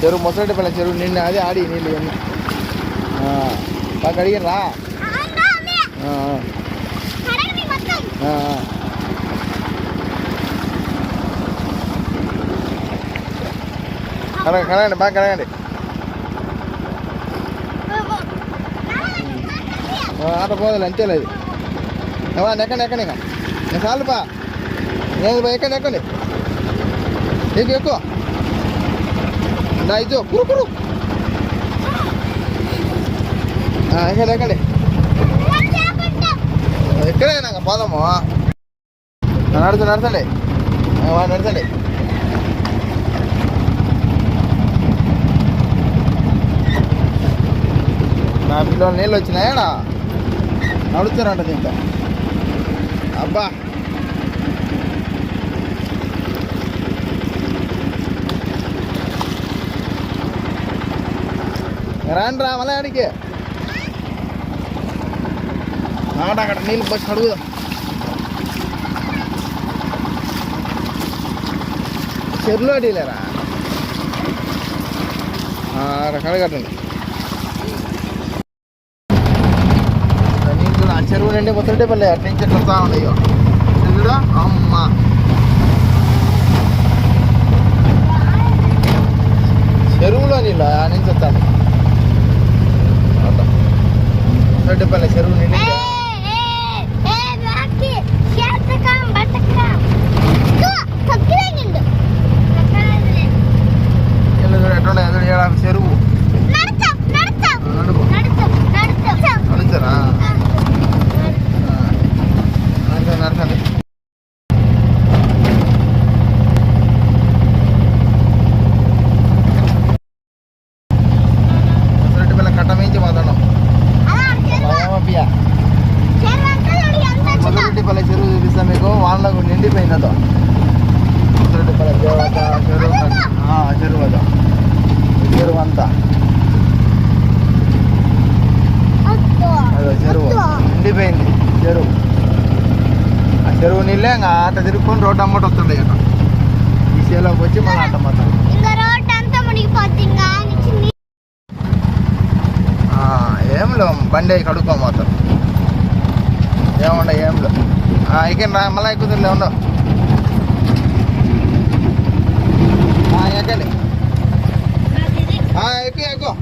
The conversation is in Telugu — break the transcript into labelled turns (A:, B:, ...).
A: చెరువు ముసలిపల్లి చెరువు నిన్న అది ఆడి నీళ్ళు ఇవన్నీ బాగా అడిగిరా కడగండి బాగా కడగండి ఆట పోదలే అంతేలేదు ఎక్కండి ఎక్కండి ఇక నేను చాలు బా నేను ఎక్కండి ఎక్కండి ఎక్కువ ఎక్కువ నా ఇదో కురు కురు ఎక్కండి ఎక్కండి ఎక్కడే నాకు పోదాము నడచండి నడచండి నా పిల్లలు నీళ్ళు వచ్చినాయా నడుస్తారంట ఇంకా అబ్బా రాండి రా మళ్ళీ ఆడికి అక్కడ నీళ్ళు బస్సు అడుగుదాం చెరువులో అడిగలేరా కడగట్టండి నీళ్ళు ఆ చెరువు నుండి మొత్తం పల్లె అటు నుంచి ఎట్లా వస్తా ఉన్నాయో చెరువుడా అమ్మ చెరువులో నీళ్ళు ఆ నుంచి వస్తాను పల్లె చెరువు నిండి చెరువు నడుస్తారా నడచండి మొదటి కట్ట మించి మాట్లాడడం మొదటిపల్లి చెరువు చూపిస్తాం మీకు వాళ్ళకు నిండిపోయిందో మొదటిపల్లి దేవత చెరువు చెరువు అదో చెరువు అంతా అదో చెరువు నిండిపోయింది చెరువు ఆ చెరువు నీళ్ళే ఇంకా ఆట తిరుక్కొని రోడ్డు అమ్మటి వస్తుండే అక్కడ ఈ చేలోకి వచ్చి మన ఆట మొత్తం ఏంలో బండి కడుక్కో మొత్తం ఏముండ ఏంలో ఎక్కండి రా మళ్ళీ ఎక్కుతులే ఉండవు ఎక్కండి ఎక్కువ ఎక్కువ